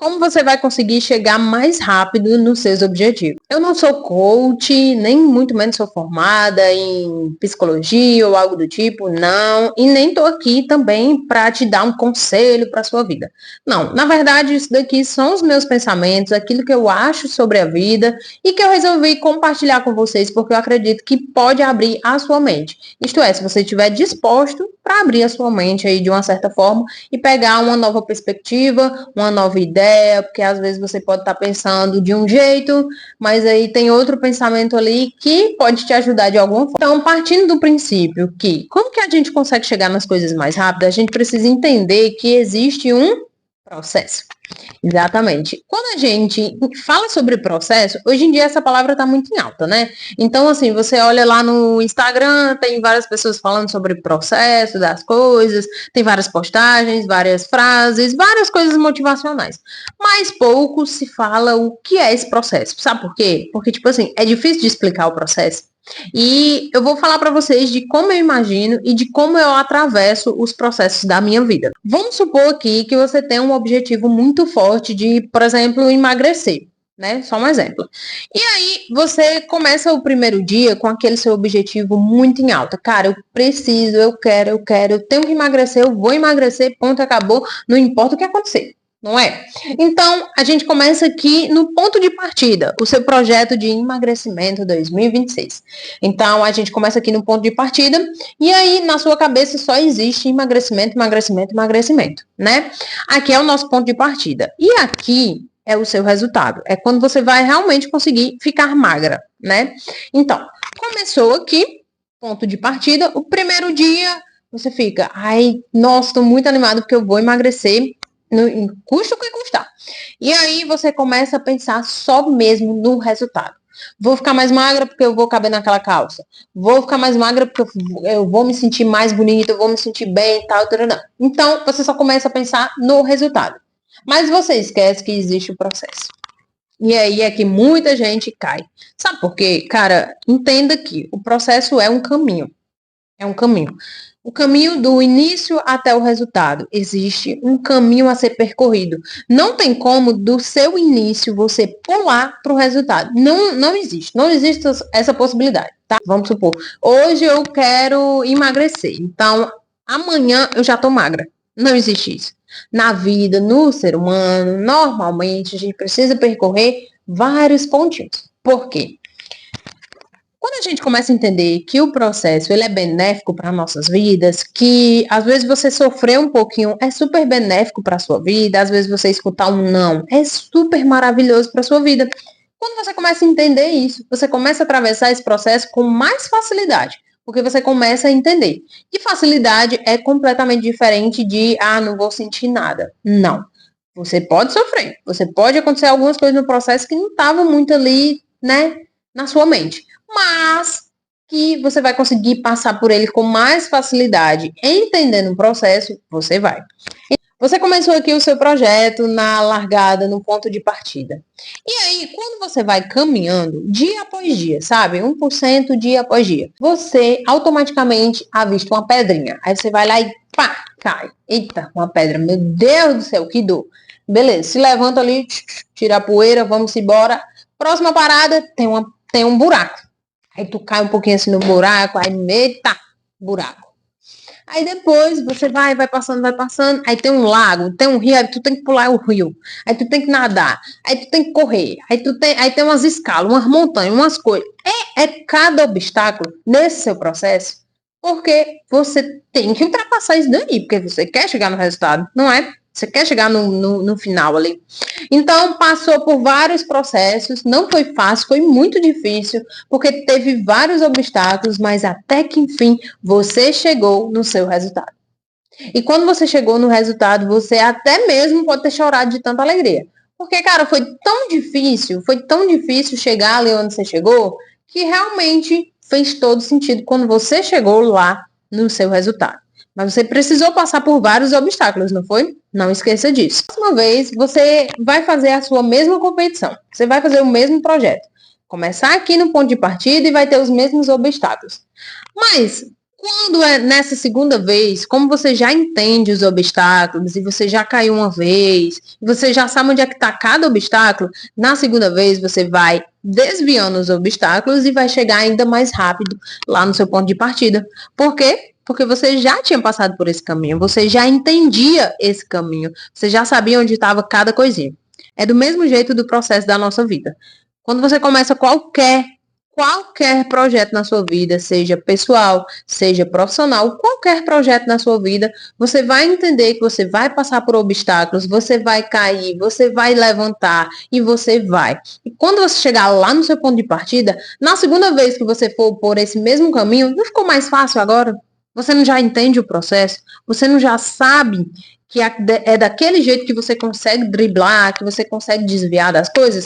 como você vai conseguir chegar mais rápido nos seus objetivos. Eu não sou coach, nem muito menos sou formada em psicologia ou algo do tipo, não. E nem tô aqui também para te dar um conselho para sua vida. Não, na verdade, isso daqui são os meus pensamentos, aquilo que eu acho sobre a vida e que eu resolvi compartilhar com vocês, porque eu acredito que pode abrir a sua mente. Isto é, se você estiver disposto para abrir a sua mente aí de uma certa forma e pegar uma nova perspectiva, uma nova ideia, porque às vezes você pode estar pensando de um jeito, mas aí tem outro pensamento ali que pode te ajudar de alguma forma. Então, partindo do princípio que como que a gente consegue chegar nas coisas mais rápido, a gente precisa entender que existe um processo. Exatamente. Quando a gente fala sobre processo, hoje em dia essa palavra está muito em alta, né? Então, assim, você olha lá no Instagram, tem várias pessoas falando sobre processo das coisas, tem várias postagens, várias frases, várias coisas motivacionais. Mas pouco se fala o que é esse processo. Sabe por quê? Porque, tipo assim, é difícil de explicar o processo. E eu vou falar para vocês de como eu imagino e de como eu atravesso os processos da minha vida. Vamos supor aqui que você tem um objetivo muito forte de, por exemplo, emagrecer, né? Só um exemplo. E aí você começa o primeiro dia com aquele seu objetivo muito em alta. Cara, eu preciso, eu quero, eu tenho que emagrecer, eu vou emagrecer, ponto, acabou, não importa o que acontecer. Não é? Então, a gente começa aqui no ponto de partida, o seu projeto de emagrecimento 2026. Então, a gente começa aqui no ponto de partida e aí na sua cabeça só existe emagrecimento, emagrecimento, emagrecimento, né? Aqui é o nosso ponto de partida. E aqui é o seu resultado. É quando você vai realmente conseguir ficar magra, né? Então, começou aqui, ponto de partida, o primeiro dia você fica, ai, nossa, tô muito animado porque eu vou emagrecer, custa o que custar. E aí você começa a pensar só mesmo no resultado. Vou ficar mais magra porque eu vou caber naquela calça. Vou ficar mais magra porque eu vou me sentir mais bonita, eu vou me sentir bem e tal, tal. Então, você só começa a pensar no resultado. Mas você esquece que existe o processo. E aí é que muita gente cai. Sabe por quê? Cara, entenda que o processo é um caminho. É um caminho. O caminho do início até o resultado. Existe um caminho a ser percorrido. Não tem como do seu início você pular para o resultado. Não existe. Não existe essa possibilidade, tá? Vamos supor, hoje eu quero emagrecer. Então, amanhã eu já tô magra. Não existe isso. Na vida, no ser humano, normalmente a gente precisa percorrer vários pontinhos. Por quê? Quando a gente começa a entender que o processo ele é benéfico para nossas vidas, que às vezes você sofrer um pouquinho é super benéfico para a sua vida, às vezes você escutar um não é super maravilhoso para a sua vida. Quando você começa a entender isso, você começa a atravessar esse processo com mais facilidade, porque você começa a entender. E facilidade é completamente diferente de, não vou sentir nada. Não. Você pode sofrer, você pode acontecer algumas coisas no processo que não estavam muito ali, né, na sua mente. Mas que você vai conseguir passar por ele com mais facilidade, entendendo o processo, você vai. Você começou aqui o seu projeto na largada, no ponto de partida. E aí, quando você vai caminhando, dia após dia, sabe? 1% dia após dia, você automaticamente avista uma pedrinha. Aí você vai lá e pá, cai. Eita, uma pedra. Meu Deus do céu, que dor. Beleza, se levanta ali, tira a poeira, vamos embora. Próxima parada, tem um buraco. Aí tu cai um pouquinho assim no buraco, aí eita, buraco. Aí depois você vai passando, aí tem um lago, tem um rio, aí tu tem que pular o rio, aí tu tem que nadar, aí tu tem que correr, aí tem umas escalas, umas montanhas, umas coisas. É cada obstáculo nesse seu processo, porque você tem que ultrapassar isso daí, porque você quer chegar no resultado, não é? Você quer chegar no final ali. Então, passou por vários processos, não foi fácil, foi muito difícil, porque teve vários obstáculos, mas até que, enfim, você chegou no seu resultado. E quando você chegou no resultado, você até mesmo pode ter chorado de tanta alegria. Porque, cara, foi tão difícil chegar ali onde você chegou, que realmente fez todo sentido quando você chegou lá no seu resultado. Mas você precisou passar por vários obstáculos, não foi? Não esqueça disso. Próxima vez, você vai fazer a sua mesma competição. Você vai fazer o mesmo projeto. Começar aqui no ponto de partida e vai ter os mesmos obstáculos. Mas, Quando é nessa segunda vez, como você já entende os obstáculos e você já caiu uma vez, e você já sabe onde é que está cada obstáculo, na segunda vez você vai desviando os obstáculos e vai chegar ainda mais rápido lá no seu ponto de partida. Por quê? Porque você já tinha passado por esse caminho, você já entendia esse caminho, você já sabia onde estava cada coisinha. É do mesmo jeito do processo da nossa vida. Quando você começa qualquer projeto na sua vida, seja pessoal, seja profissional, qualquer projeto na sua vida, você vai entender que você vai passar por obstáculos, você vai cair, você vai levantar e você vai. E quando você chegar lá no seu ponto de partida, na segunda vez que você for por esse mesmo caminho, não ficou mais fácil agora? Você não já entende o processo? Você não já sabe que é daquele jeito que você consegue driblar, que você consegue desviar das coisas?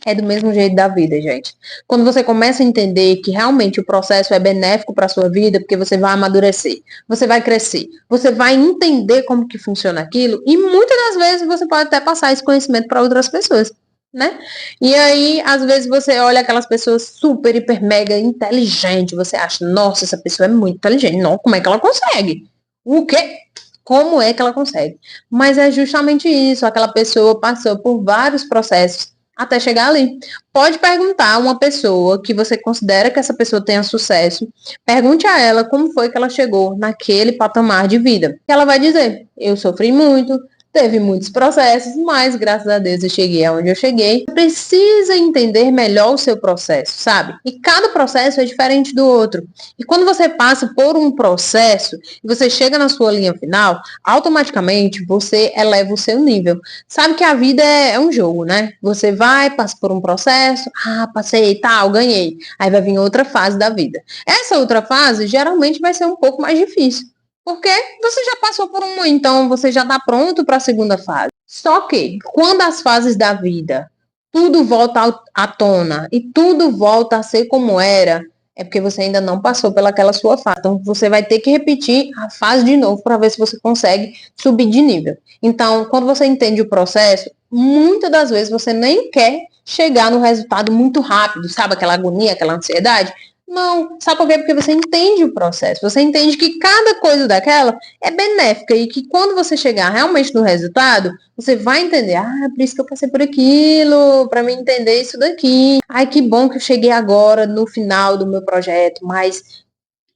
É do mesmo jeito da vida, gente. Quando você começa a entender que realmente o processo é benéfico para a sua vida, porque você vai amadurecer, você vai crescer, você vai entender como que funciona aquilo, e muitas das vezes você pode até passar esse conhecimento para outras pessoas, né? E aí, às vezes você olha aquelas pessoas super, hiper, mega inteligentes, você acha, nossa, essa pessoa é muito inteligente, não, como é que ela consegue? O quê? Como é que ela consegue? Mas é justamente isso, aquela pessoa passou por vários processos até chegar ali. Pode perguntar a uma pessoa que você considera que essa pessoa tenha sucesso, pergunte a ela como foi que ela chegou naquele patamar de vida. Ela vai dizer, eu sofri muito, teve muitos processos, mas graças a Deus eu cheguei aonde eu cheguei. Precisa entender melhor o seu processo, sabe? E cada processo é diferente do outro. E quando você passa por um processo e você chega na sua linha final, automaticamente você eleva o seu nível. Sabe que a vida é um jogo, né? Você vai, passa por um processo, passei, tal, ganhei. Aí vai vir outra fase da vida. Essa outra fase geralmente vai ser um pouco mais difícil. Porque você já passou por uma, então você já está pronto para a segunda fase. Só que, quando as fases da vida, tudo volta à tona e tudo volta a ser como era, é porque você ainda não passou pelaquela sua fase. Então, você vai ter que repetir a fase de novo para ver se você consegue subir de nível. Então, quando você entende o processo, muitas das vezes você nem quer chegar no resultado muito rápido, sabe? Aquela agonia, aquela ansiedade. Não, sabe por quê? Porque você entende o processo, você entende que cada coisa daquela é benéfica e que quando você chegar realmente no resultado, você vai entender, por isso que eu passei por aquilo, para me entender isso daqui. Ai, que bom que eu cheguei agora no final do meu projeto, mas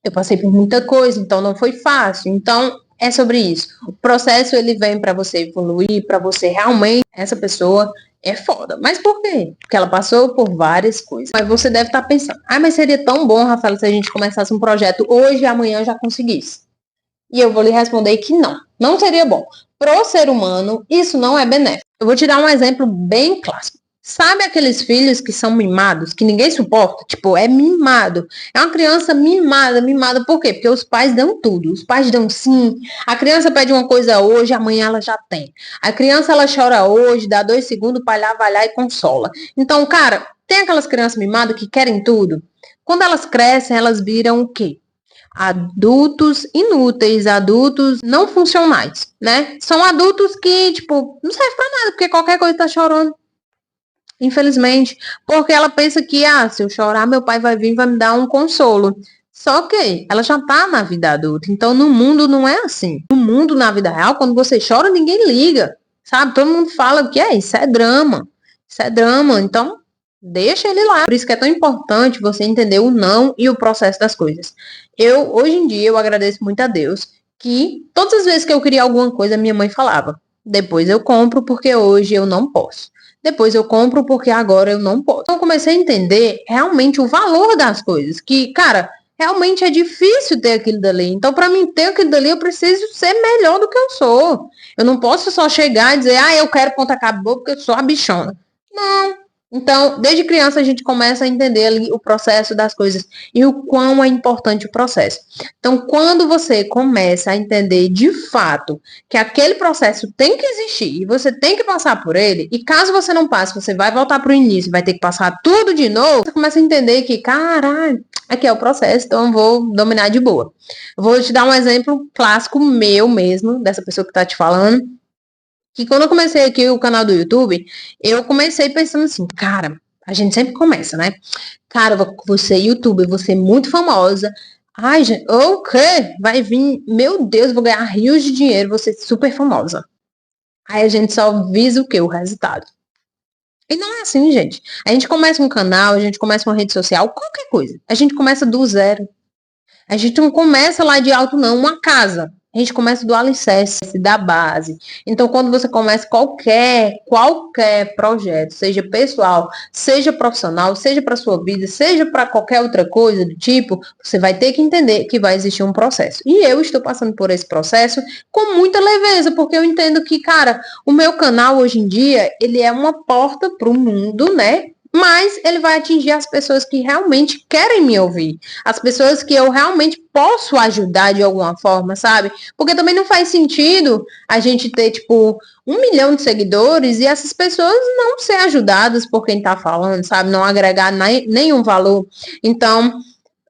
eu passei por muita coisa, então não foi fácil. Então, é sobre isso. O processo, ele vem para você evoluir, para você realmente, essa pessoa é foda. Mas por quê? Porque ela passou por várias coisas. Mas você deve estar pensando, mas seria tão bom, Rafael, se a gente começasse um projeto hoje e amanhã já conseguisse. E eu vou lhe responder que não. Não seria bom. Pro ser humano, isso não é benéfico. Eu vou te dar um exemplo bem clássico. Sabe aqueles filhos que são mimados, que ninguém suporta? Tipo, é mimado. É uma criança mimada, mimada. Por quê? Porque os pais dão tudo. Os pais dão sim. A criança pede uma coisa hoje, amanhã ela já tem. A criança, ela chora hoje, dá 2 segundos, o pai lá vai lá e consola. Então, cara, tem aquelas crianças mimadas que querem tudo. Quando elas crescem, elas viram o quê? Adultos inúteis, adultos não funcionais, né? São adultos que, tipo, não servem pra nada, porque qualquer coisa tá chorando. Infelizmente, porque ela pensa que, se eu chorar, meu pai vai vir e vai me dar um consolo. Só que ela já tá na vida adulta, então no mundo não é assim. No mundo, na vida real, quando você chora, ninguém liga, sabe? Todo mundo fala que isso é drama. Isso é drama, então deixa ele lá. Por isso que é tão importante você entender o não e o processo das coisas. Hoje em dia, eu agradeço muito a Deus que todas as vezes que eu queria alguma coisa, minha mãe falava, depois eu compro porque hoje eu não posso. Depois eu compro porque agora eu não posso. Então eu comecei a entender realmente o valor das coisas. Que, cara, realmente é difícil ter aquilo dali. Então, para mim ter aquilo dali, eu preciso ser melhor do que eu sou. Eu não posso só chegar e dizer, eu quero ponta acabou porque eu sou a bichona. Não. Então, desde criança a gente começa a entender ali o processo das coisas e o quão é importante o processo. Então, quando você começa a entender de fato que aquele processo tem que existir e você tem que passar por ele, e caso você não passe, você vai voltar para o início, vai ter que passar tudo de novo, você começa a entender que, caralho, aqui é o processo, então eu vou dominar de boa. Eu vou te dar um exemplo clássico meu mesmo, dessa pessoa que está te falando. Que quando eu comecei aqui o canal do YouTube, eu comecei pensando assim, cara, a gente sempre começa, né? Cara, você é youtuber, você é muito famosa, Ai, gente, o quê? Vai vir, meu Deus, vou ganhar rios de dinheiro, vou ser super famosa. Aí a gente só visa o quê? O resultado. E não é assim, gente. A gente começa um canal, a gente começa uma rede social, qualquer coisa. A gente começa do zero. A gente não começa lá de alto, não, uma casa. A gente começa do alicerce, da base. Então, quando você começa qualquer projeto, seja pessoal, seja profissional, seja para sua vida, seja para qualquer outra coisa do tipo, você vai ter que entender que vai existir um processo. E eu estou passando por esse processo com muita leveza, porque eu entendo que, cara, o meu canal hoje em dia, ele é uma porta para o mundo, né? Mas ele vai atingir as pessoas que realmente querem me ouvir, as pessoas que eu realmente posso ajudar de alguma forma, sabe? Porque também não faz sentido a gente ter, tipo, 1 milhão de seguidores e essas pessoas não ser ajudadas por quem tá falando, sabe? Não agregar nenhum valor. Então,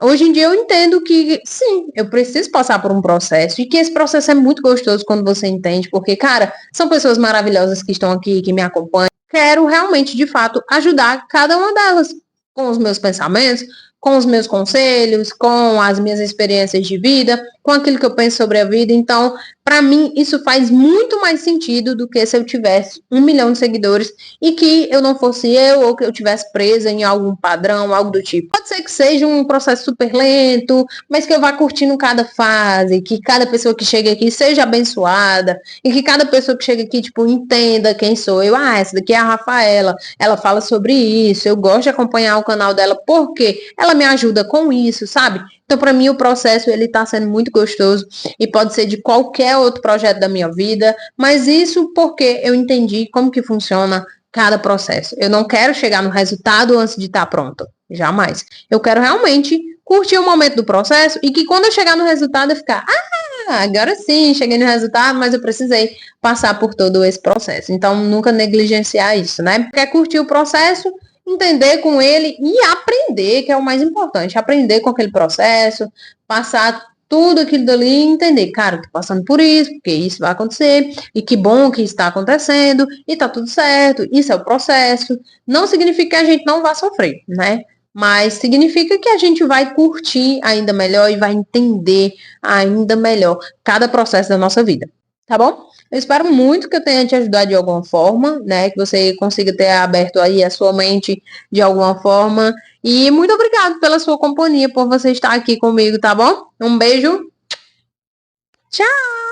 hoje em dia eu entendo que, sim, eu preciso passar por um processo e que esse processo é muito gostoso quando você entende, porque, cara, são pessoas maravilhosas que estão aqui, que me acompanham. Quero realmente, de fato, ajudar cada uma delas com os meus pensamentos, com os meus conselhos, com as minhas experiências de vida, com aquilo que eu penso sobre a vida. Então, para mim, isso faz muito mais sentido do que se eu tivesse 1 milhão de seguidores e que eu não fosse eu ou que eu tivesse presa em algum padrão, algo do tipo. Pode ser que seja um processo super lento, mas que eu vá curtindo cada fase, que cada pessoa que chega aqui seja abençoada e que cada pessoa que chega aqui, tipo, entenda quem sou eu. Ah, essa daqui é a Rafaela, ela fala sobre isso, eu gosto de acompanhar o canal dela porque ela me ajuda com isso, sabe? Então, para mim, o processo ele está sendo muito gostoso e pode ser de qualquer outro projeto da minha vida, mas isso porque eu entendi como que funciona cada processo. Eu não quero chegar no resultado antes de estar pronto, jamais. Eu quero realmente curtir o momento do processo e que quando eu chegar no resultado eu ficar, agora sim, cheguei no resultado, mas eu precisei passar por todo esse processo. Então, nunca negligenciar isso, né? Quer curtir o processo, entender com ele e aprender, que é o mais importante, aprender com aquele processo, passar tudo aquilo dali e entender, cara, tô passando por isso, porque isso vai acontecer, e que bom que está acontecendo, e tá tudo certo, isso é o processo. Não significa que a gente não vá sofrer, né? Mas significa que a gente vai curtir ainda melhor e vai entender ainda melhor cada processo da nossa vida, tá bom? Eu espero muito que eu tenha te ajudado de alguma forma, né? Que você consiga ter aberto aí a sua mente de alguma forma. E muito obrigado pela sua companhia, por você estar aqui comigo, tá bom? Um beijo. Tchau!